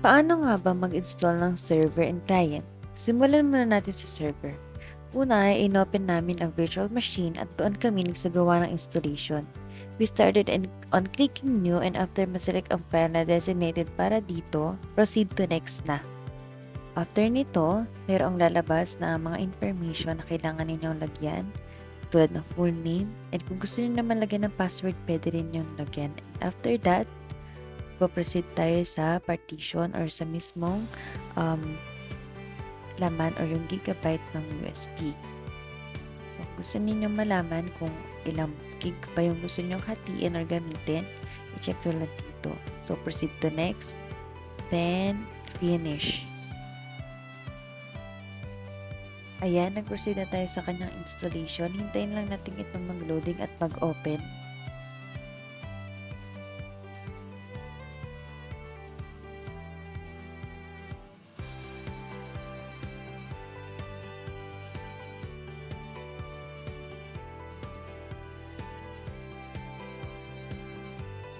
Paano nga ba mag-install ng server and client? Simulan muna natin sa server. Una ay inopen namin ang virtual machine at doon kami nagsagawa ng installation. We started on clicking new and after maselect ang file na designated para dito, proceed to next na. After nito, mayroong lalabas na mga information na kailangan ninyong lagyan tulad ng full name and kung gusto niyo naman lagyan ng password, pwede rin yung lagyan. And after that, proceed tayo sa partition or sa mismong laman or yung gigabyte ng USB. So, kung gusto niyo malaman kung ilang gig ba yung gusto niyo hatiin or gamitin, i-check nyo lang dito. So, proceed to next, then finish. Ayan, nag-proceed na tayo sa kanyang installation. Hintayin lang natin itong mag-loading at mag-open.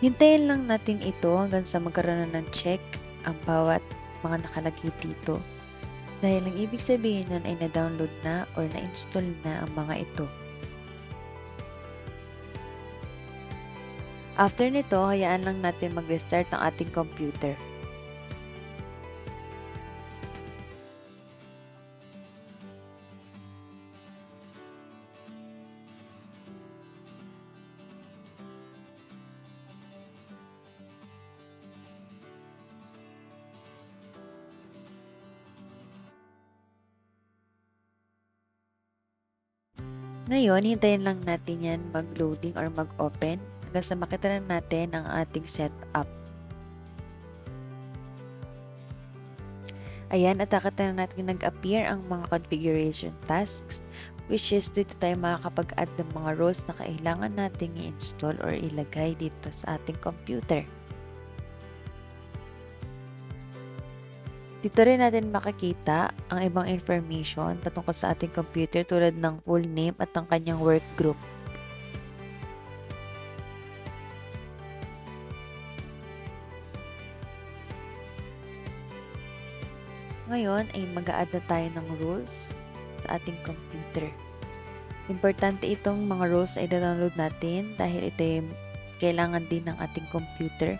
Hintayin lang natin ito hanggang sa magkaroon na ng check ang bawat mga nakalagay dito. Dahil ang ibig sabihin nun ay na-download na or na-install na ang mga ito. After nito, hayaan lang natin mag-restart ang ating computer. Ngayon, hintayin lang natin yan mag-loading or mag-open hanggang sa makita na natin ang ating setup. Ayan, at nakita na natin nag-appear ang mga configuration tasks which is dito tayo makakapag-add ng mga roles na kailangan nating i-install or ilagay dito sa ating computer. Dito rin natin makikita ang ibang information patungkol sa ating computer tulad ng full name at ang kanyang work group. Ngayon ay mag-a-add na tayo ng rules sa ating computer. Importante itong mga rules ay download natin dahil ito ay kailangan din ng ating computer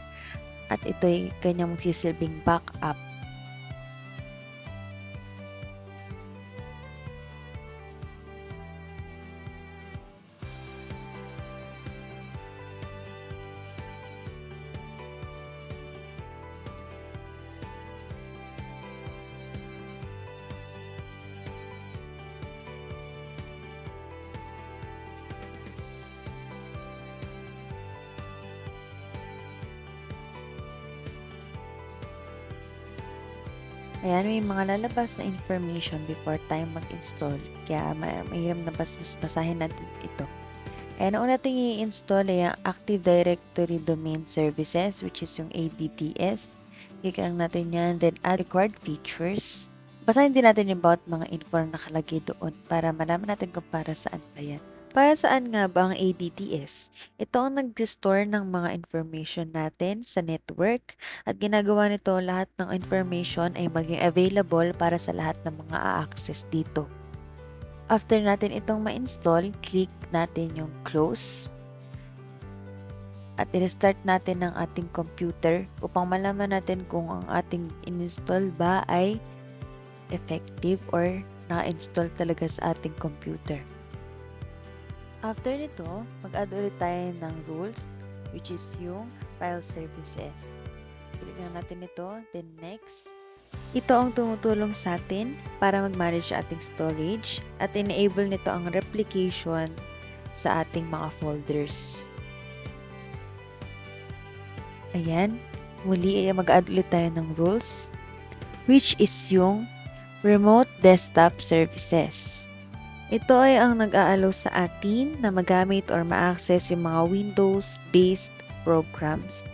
at ito ay kanyang magsisilbing backup. Ayan, may mga lalabas na information before tayo mag-install. Kaya mahirap na basahin natin ito. Ayan, ang una natin i-install ay ang Active Directory Domain Services, which is yung ADDS. Click lang natin yan, then add required features. Basahin din natin yung about mga info na nakalagay doon para malaman natin kung para saan ba yan. Para saan nga ba ang ADDS? Ito ang nag-store ng mga information natin sa network at ginagawa nito lahat ng information ay maging available para sa lahat ng mga a-access dito. After natin itong ma-install, click natin yung close at i-restart natin ang ating computer upang malaman natin kung ang ating in-install ba ay effective or na-install talaga sa ating computer. After nito, mag-add ulit tayo ng rules, which is yung file services. Click lang natin ito, then next. Ito ang tumutulong sa atin para mag-manage ating storage at enable nito ang replication sa ating mga folders. Ayan, muli ay mag-add ulit tayo ng rules, which is yung remote desktop services. Ito ay ang nag-a-allow sa atin na magamit or ma-access yung mga Windows-based programs.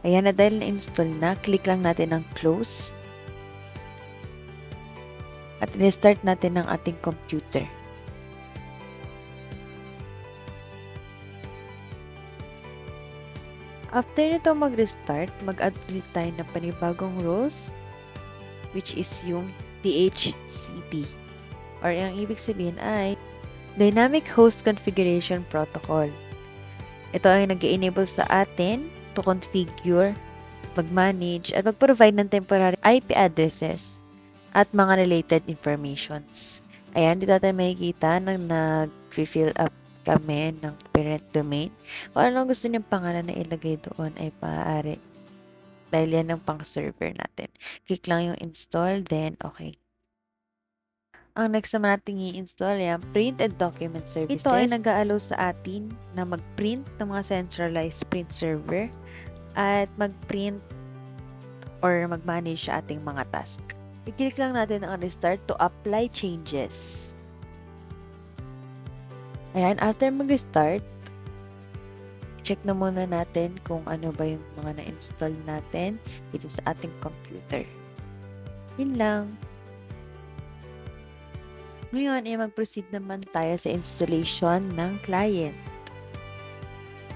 Ayan na, dahil na-install na, click lang natin ang close. At in-start natin ang ating computer. After nito mag-restart, mag-add ulit tayo ng panibagong rules, which is yung DHCP. Or ang ibig sabihin ay Dynamic Host Configuration Protocol. Ito ay nag-enable sa atin to configure, mag-manage, at mag-provide ng temporary IP addresses at mga related informations. Ayan, dito tayo makikita na nag-fill up kami ng parent domain. Kung anong gusto niyong pangalan na ilagay doon ay maaari. Dahil yan ang pang-server natin. Click lang yung install, then okay. Ang next naman natin i-install ay ang Print and Document Services. Ito ay nag-aallow sa atin na mag-print ng mga centralized print server at mag-print or mag-manage sa ating mga task. I-click lang natin ang restart to apply changes. Ayan, after mag-restart, check na muna natin kung ano ba yung mga na-install natin dito sa ating computer. Yun lang. Ngayon, ay mag-proceed naman tayo sa installation ng client.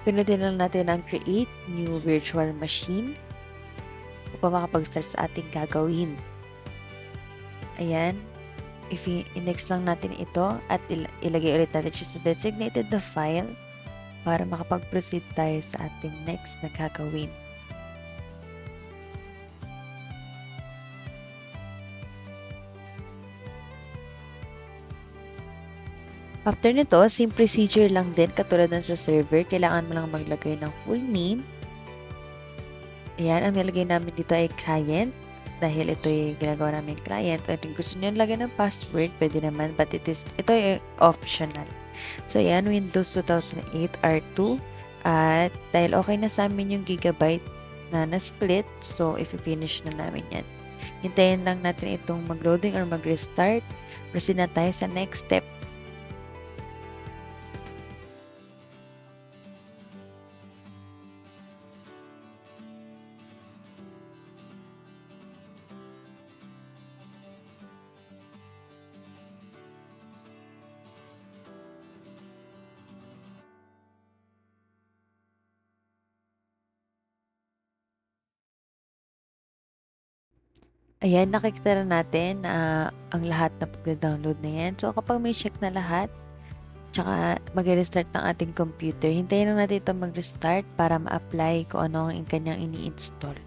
Pinutin lang natin ang create new virtual machine upang makapag-start sa ating gagawin. Ayan. I-next lang natin ito at ilagay ulit natin siya sa designated na file para makapag-proceed tayo sa ating next na gagawin. After nito, same procedure lang din katulad ng sa server. Kailangan mo lang maglagay ng full name. Ayan, ang nilagay namin dito ay client. Dahil ito yung ginagawa namin client. At kung gusto nyo lagyan ng password, pwede naman. But ito ay optional. So, ayan, Windows 2008 R2. At dahil okay na sa amin yung gigabyte na na-split, so i-finish na namin yan. Hintayin lang natin itong mag-loading or mag-restart. Proceed na tayo sa next step. Ayan, nakikita na natin na ang lahat na pag-download na yan. So, kapag may check na lahat, tsaka mag-restart ng ating computer, hintayin lang natin ito mag-restart para ma-apply kung ano ang kanyang ini-install.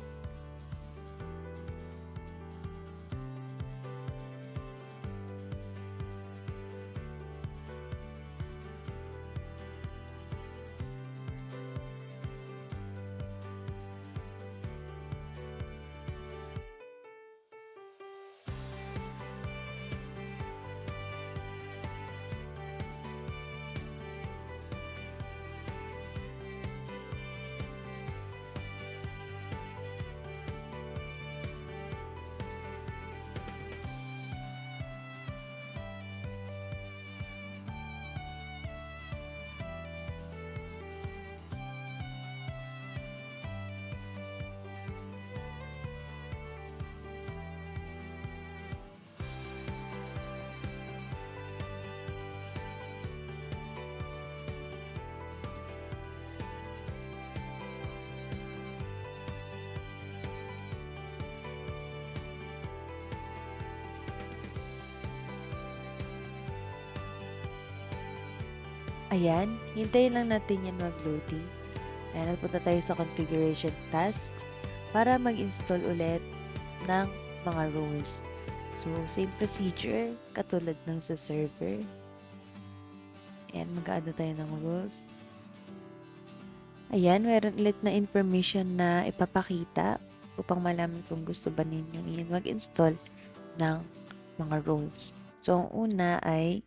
Ayan, hintayin lang natin yan mag-loading. Ayan, nagpunta tayo sa configuration tasks para mag-install ulit ng mga roles. So, same procedure, katulad ng sa server. Ayan, mag-add tayo ng roles. Ayan, meron ulit na information na ipapakita upang malaman kung gusto ba ninyo mag-install ng mga roles. So, ang una ay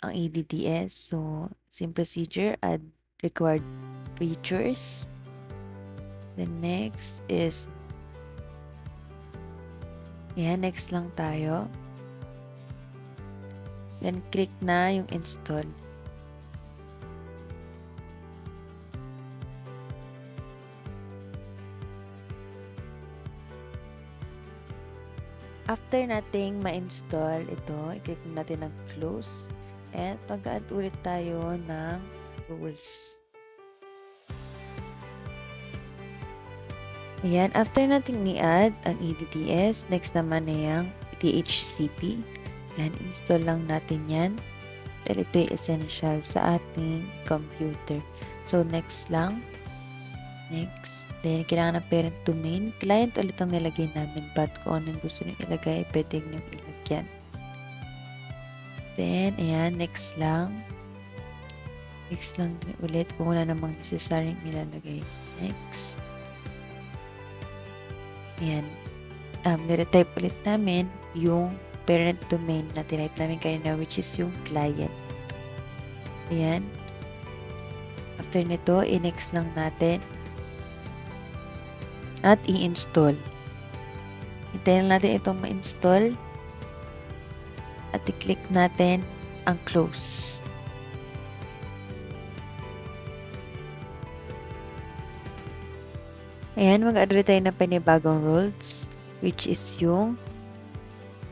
ang ADDS. So, same procedure, add required features. The next is, next lang tayo. Then, click na yung install. After nating ma-install ito, i-click natin ang close. And mag-add ulit tayo ng rules. Ayan, after nating i-add ang EDDS, next naman na yung DHCP. Ayan, install lang natin yan. Dahil ito yung essential sa ating computer. So, next lang. Next. Then, kailangan ng parent domain. Client ulit ang nilagay namin. But kung anong gusto nyo ilagay, pwede nyo ilagyan. Then, ayan, next lang. Next lang ulit kung wala namang necessary ilalagay. Next. Ayan. Niretype ulit namin yung parent domain na tinype namin kanina, which is yung client. Ayan. After nito, i-next lang natin at i-install. Hintayin natin itong ma-install at i-click natin ang close. Ayan, mag-add tayo ng panibagong roles, which is yung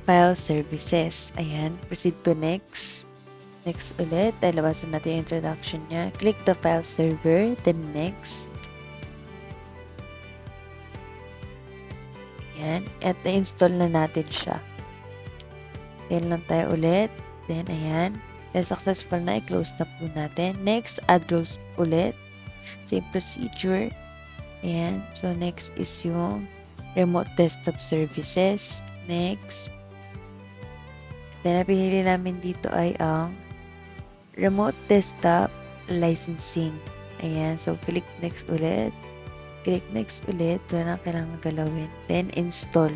file services. Ayan, proceed to next. Next ulit, dahil labasan natin yung introduction niya. Click the file server, then next. Ayan, at na-install na natin siya. Then lang tayo ulit. Then, ayan. Then, successful na, i-close na po natin. Next, add roles ulit. Same procedure. Ayan. So, next is yung remote desktop services. Next. Then, napili namin dito ay ang remote desktop licensing. Ayan. So, click next ulit. Click next ulit. Wala na kailangan galawin. Then, install.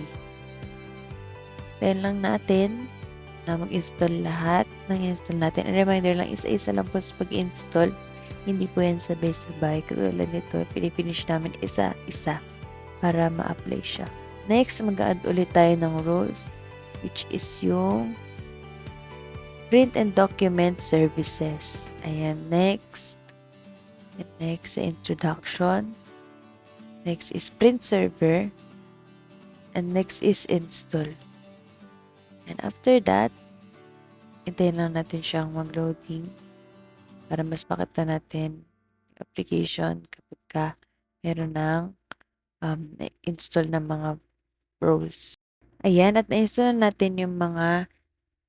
Then lang natin na mag-install lahat ng install natin. A reminder lang, isa-isa lang po sa pag-install. Hindi po yan sabay-sabay. Katulad nito, pinifinish namin isa-isa para ma-apply siya. Next, mag-add ulit tayo ng roles, which is yung print and document services. Ayan, next. And next, introduction. Next is print server. And next is install. And after that, hintayin lang natin siyang mag-loading para mas makita natin yung application kapag meron ng install ng mga roles. Ayan, at na-install na natin yung mga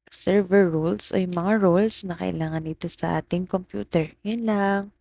server roles o yung mga roles na kailangan dito sa ating computer. Yun lang.